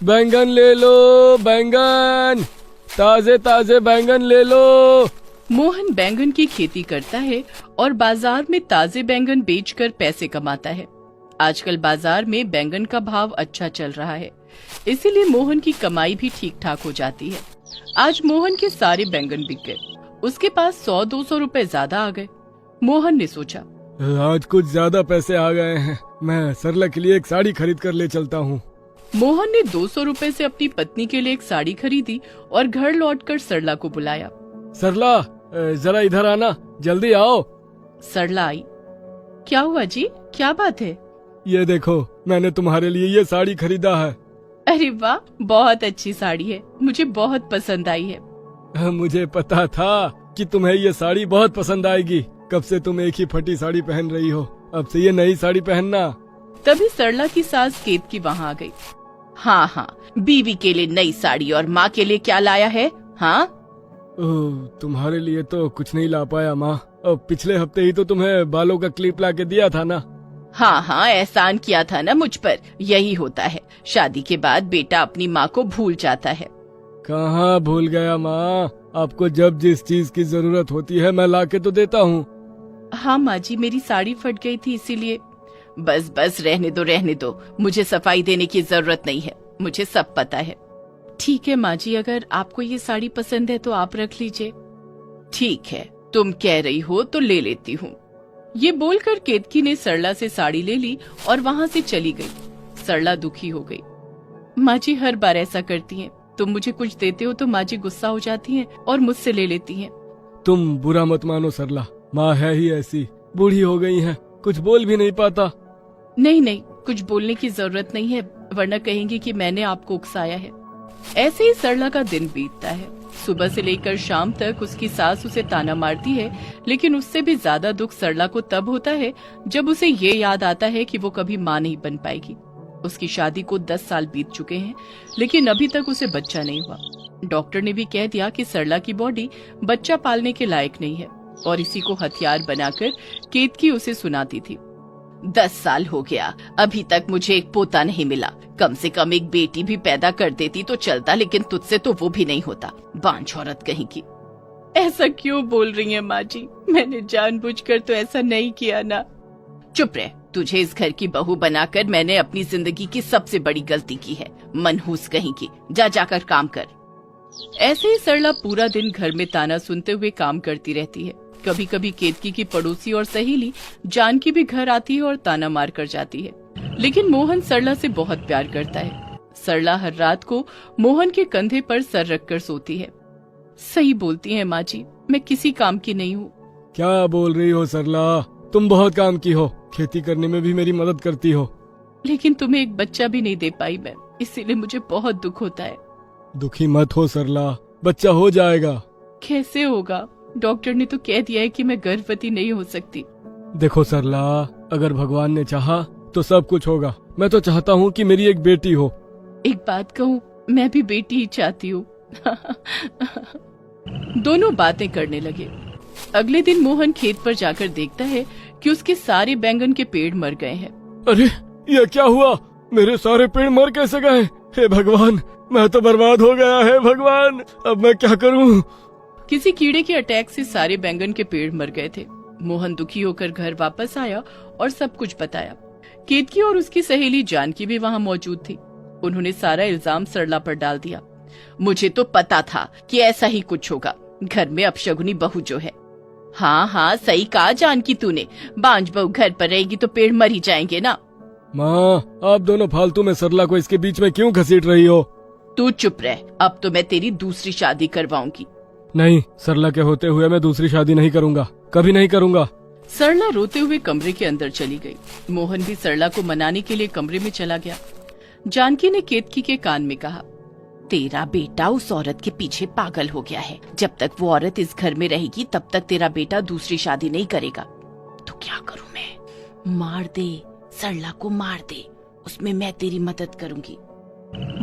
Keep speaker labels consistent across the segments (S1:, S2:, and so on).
S1: बैंगन ले लो, बैंगन, ताजे ताजे बैंगन ले लो।
S2: मोहन बैंगन की खेती करता है और बाजार में ताजे बैंगन बेचकर पैसे कमाता है। आजकल बाजार में बैंगन का भाव अच्छा चल रहा है, इसीलिए मोहन की कमाई भी ठीक ठाक हो जाती है। आज मोहन के सारे बैंगन बिक गए। उसके पास 100-200 रुपए ज्यादा आ गए। मोहन ने सोचा,
S1: आज कुछ ज्यादा पैसे आ गए हैं, मैं सरला के लिए एक साड़ी खरीद कर ले चलता हूँ।
S2: मोहन ने 200 रुपए से अपनी पत्नी के लिए एक साड़ी खरीदी और घर लौटकर सरला को बुलाया।
S1: सरला, जरा इधर आना, जल्दी आओ।
S2: सरला आई। क्या हुआ जी, क्या बात है?
S1: ये देखो, मैंने तुम्हारे लिए ये साड़ी खरीदा है।
S2: अरे वाह, बहुत अच्छी साड़ी है, मुझे बहुत पसंद आई है।
S1: मुझे पता था कि तुम्हें ये साड़ी बहुत पसंद आएगी। कब से तुम एक ही फटी साड़ी पहन रही हो, अब से ये नई साड़ी पहनना।
S2: तभी सरला की सास केतकी वहाँ आ गई। हाँ हाँ, बीवी के लिए नई साड़ी और माँ के लिए क्या लाया है? हाँ,
S1: तुम्हारे लिए तो कुछ नहीं ला पाया माँ। अब पिछले हफ्ते ही तो तुम्हें बालों का क्लिप ला के दिया था ना।
S2: हाँ हाँ, एहसान किया था ना मुझ पर। यही होता है, शादी के बाद बेटा अपनी माँ को भूल जाता है।
S1: कहाँ भूल गया माँ, आपको जब जिस चीज की जरूरत होती है मैं ला के तो देता हूँ।
S2: हाँ माँ जी, मेरी साड़ी फट गई थी इसीलिए। बस बस, रहने दो, मुझे सफाई देने की जरूरत नहीं है, मुझे सब पता है। ठीक है माँ जी, अगर आपको ये साड़ी पसंद है तो आप रख लीजिए। ठीक है, तुम कह रही हो तो ले लेती हूँ। ये बोलकर केतकी ने सरला से साड़ी ले ली और वहाँ से चली गई। सरला दुखी हो गई। माँ जी हर बार ऐसा करती हैं, तुम मुझे कुछ देते हो तो माँ जी गुस्सा हो जाती हैं और मुझसे ले लेती हैं।
S1: तुम बुरा मत मानो सरला, माँ है ही ऐसी, बूढ़ी हो गई है, कुछ बोल भी नहीं पाता।
S2: नहीं, कुछ बोलने की जरूरत नहीं है, वरना कहेंगी कि मैंने आपको उकसाया है। ऐसे ही सरला का दिन बीतता है। सुबह से लेकर शाम तक उसकी सास उसे ताना मारती है, लेकिन उससे भी ज्यादा दुख सरला को तब होता है जब उसे ये याद आता है कि वो कभी माँ नहीं बन पाएगी। उसकी शादी को 10 साल बीत चुके हैं, लेकिन अभी तक उसे बच्चा नहीं हुआ। डॉक्टर ने भी कह दिया कि सरला की बॉडी बच्चा पालने के लायक नहीं है, और इसी को हथियार बनाकर केतकी उसे सुनाती थी। 10 साल हो गया, अभी तक मुझे एक पोता नहीं मिला। कम से कम एक बेटी भी पैदा कर देती तो चलता, लेकिन तुझसे तो वो भी नहीं होता, बांझ औरत कहीं की। ऐसा क्यों बोल रही है माँ जी, मैंने जानबूझकर तो ऐसा नहीं किया ना। चुप रह, तुझे इस घर की बहू बनाकर मैंने अपनी जिंदगी की सबसे बड़ी गलती की है, मनहूस कहीं की। जा जाकर काम कर। ऐसे ही सरला पूरा दिन घर में ताना सुनते हुए काम करती रहती है। कभी कभी केतकी की पड़ोसी और सहेली जानकी भी घर आती है और ताना मार कर जाती है, लेकिन मोहन सरला से बहुत प्यार करता है। सरला हर रात को मोहन के कंधे पर सर रखकर सोती है। सही बोलती है माँ जी, मैं किसी काम की नहीं हूँ।
S1: क्या बोल रही हो सरला, तुम बहुत काम की हो, खेती करने में भी मेरी मदद करती हो।
S2: लेकिन तुम्हें एक बच्चा भी नहीं दे पाई मैं, इसीलिए मुझे बहुत दुख होता है।
S1: दुखी मत हो सरला, बच्चा हो जाएगा।
S2: कैसे होगा? डॉक्टर ने तो कह दिया है कि मैं गर्भवती नहीं हो सकती।
S1: देखो सरला, अगर भगवान ने चाहा तो सब कुछ होगा। मैं तो चाहता हूँ कि मेरी एक बेटी हो।
S2: एक बात कहूँ, मैं भी बेटी ही चाहती हूँ। दोनों बातें करने लगे। अगले दिन मोहन खेत पर जाकर देखता है कि उसके सारे बैंगन के पेड़ मर गए हैं।
S1: अरे ये क्या हुआ, मेरे सारे पेड़ मर कैसे गए? हे भगवान, मैं तो बर्बाद हो गया है भगवान, अब मैं क्या करूँ?
S2: किसी कीड़े के अटैक से सारे बैंगन के पेड़ मर गए थे। मोहन दुखी होकर घर वापस आया और सब कुछ बताया। केतकी और उसकी सहेली जानकी भी वहाँ मौजूद थी। उन्होंने सारा इल्जाम सरला पर डाल दिया। मुझे तो पता था कि ऐसा ही कुछ होगा, घर में अपशगुनी बहू जो है। हाँ, सही कहा जानकी तूने, बांझ बहू घर पर रहेगी तो पेड़ मर ही जाएंगे ना।
S1: माँ, आप दोनों फालतू में सरला को इसके बीच में क्यों घसीट रही हो?
S2: तू चुप रह, अब तो मैं तेरी दूसरी शादी करवाऊंगी।
S1: नहीं, सरला के होते हुए मैं दूसरी शादी नहीं करूँगा, कभी नहीं करूँगा।
S2: सरला रोते हुए कमरे के अंदर चली गई। मोहन भी सरला को मनाने के लिए कमरे में चला गया। जानकी ने केतकी के कान में कहा, तेरा बेटा उस औरत के पीछे पागल हो गया है। जब तक वो औरत इस घर में रहेगी तब तक तेरा बेटा दूसरी शादी नहीं करेगा। तो क्या करूं मैं? मार दे, सरला को मार दे, उसमें मैं तेरी मदद करूंगी।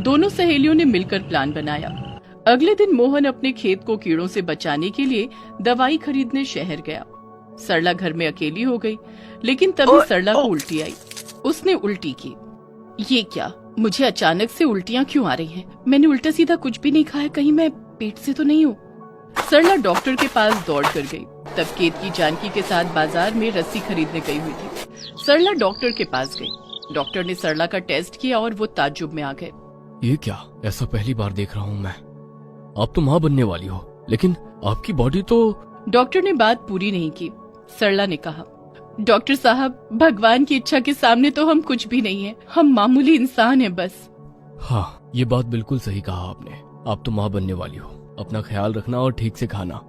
S2: दोनों सहेलियों ने मिलकर प्लान बनाया। अगले दिन मोहन अपने खेत को कीड़ों से बचाने के लिए दवाई खरीदने शहर गया। सरला घर में अकेली हो गई, लेकिन तभी सरला को उल्टी आई। उसने उल्टी की। ये क्या? मुझे अचानक से उल्टियाँ क्यों आ रही हैं? मैंने उल्टा सीधा कुछ भी नहीं खाया, कहीं मैं पेट से तो नहीं हूँ। सरला डॉक्टर के पास दौड़ कर गई। तब केतकी जानकी के साथ बाजार में रस्सी खरीदने गई हुई थी। सरला डॉक्टर के पास गई। डॉक्टर ने सरला का टेस्ट किया और वो ताज्जुब में आ गए।
S1: ये क्या? ऐसा पहली बार देख रहा हूँ मैं। आप तो माँ बनने वाली हो, लेकिन आपकी बॉडी तो।
S2: डॉक्टर ने बात पूरी नहीं की। सरला ने कहा, डॉक्टर साहब, भगवान की इच्छा के सामने तो हम कुछ भी नहीं है, हम मामूली इंसान हैं बस।
S1: हाँ, ये बात बिल्कुल सही कहा आपने। आप तो माँ बनने वाली हो। अपना ख्याल रखना और ठीक से खाना।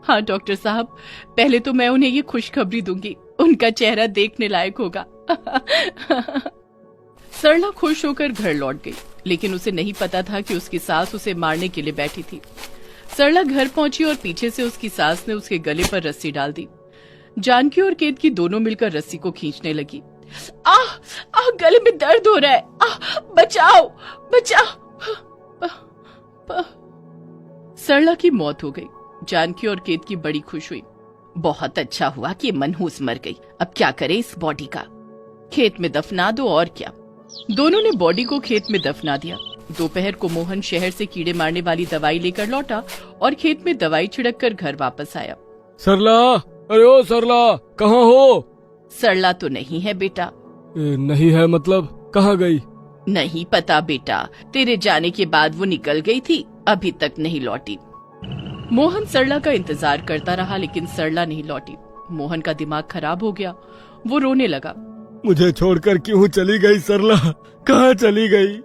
S2: हाँ डॉक्टर साहब, पहले तो मैं उन्हें ये खुशखबरी दूंगी, उनका चेहरा देखने लायक होगा। सरला खुश होकर घर लौट गई, लेकिन उसे नहीं पता था कि उसकी सास उसे मारने के लिए बैठी थी। सरला घर पहुंची और पीछे से उसकी सास ने उसके गले पर रस्सी डाल दी। जानकी और केतकी दोनों मिलकर रस्सी को खींचने लगी। आह, आह, गले में दर्द हो रहा है, आह, बचाओ, बचाओ। सरला की मौत हो गई। जानकी और केतकी बड़ी खुश हुई। बहुत अच्छा हुआ कि मनहूस मर गई, अब क्या करे इस बॉडी का, खेत में दफना दो और क्या। दोनों ने बॉडी को खेत में दफना दिया। दोपहर को मोहन शहर से कीड़े मारने वाली दवाई लेकर लौटा और खेत में दवाई छिड़क कर घर वापस आया।
S1: सरला, अरे ओ सरला, कहाँ हो?
S2: सरला तो नहीं है बेटा।
S1: नहीं है मतलब कहाँ गई?
S2: नहीं पता बेटा, तेरे जाने के बाद वो निकल गई थी, अभी तक नहीं लौटी। मोहन सरला का इंतजार करता रहा, लेकिन सरला नहीं लौटी। मोहन का दिमाग खराब हो गया, वो रोने लगा।
S1: मुझे छोड़कर क्यों चली गई सरला? कहाँ चली गई?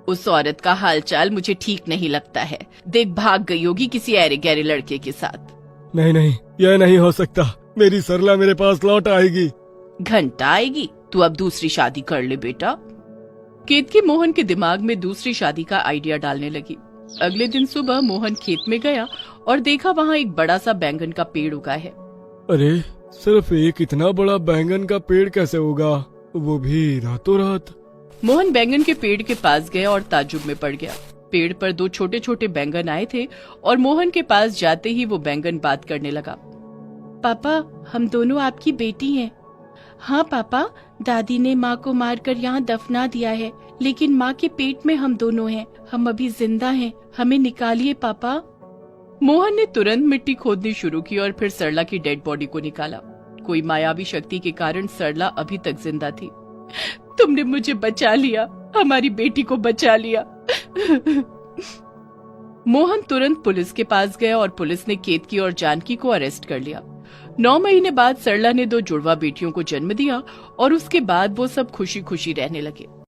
S2: उस औरत का हालचाल मुझे ठीक नहीं लगता है। देख, भाग गई होगी किसी ऐरे गहरे लड़के के साथ।
S1: नहीं नहीं, यह नहीं हो सकता। मेरी सरला मेरे पास लौट आएगी।
S2: घंटा आएगी? तू अब दूसरी शादी कर ले बेटा। केतकी मोहन के दिमाग में दूसरी शादी का आइडिया डालने लगी। अगले दिन सुबह मोहन खेत में गया और देखा वहाँ एक बड़ा सा बैंगन का पेड़ उगा है।
S1: अरे, सिर्फ एक इतना बड़ा बैंगन का पेड़ कैसे उगा, वो भी रातों रात?
S2: मोहन बैंगन के पेड़ के पास गया और ताज्जुब में पड़ गया। पेड़ पर दो छोटे छोटे बैंगन आए थे और मोहन के पास जाते ही वो बैंगन बात करने लगा। पापा, हम दोनों आपकी बेटी हैं। हाँ पापा, दादी ने माँ को मारकर यहाँ दफना दिया है, लेकिन माँ के पेट में हम दोनों हैं। हम अभी जिंदा हैं, हमें निकालिए पापा। मोहन ने तुरंत मिट्टी खोदनी शुरू की और फिर सरला की डेड बॉडी को निकाला। कोई मायावी शक्ति के कारण सरला अभी तक जिंदा थी। तुमने मुझे बचा लिया, हमारी बेटी को बचा लिया। मोहन तुरंत पुलिस के पास गया और पुलिस ने केतकी और जानकी को अरेस्ट कर लिया। 9 महीने बाद सरला ने 2 जुड़वा बेटियों को जन्म दिया और उसके बाद वो सब खुशी खुशी रहने लगे।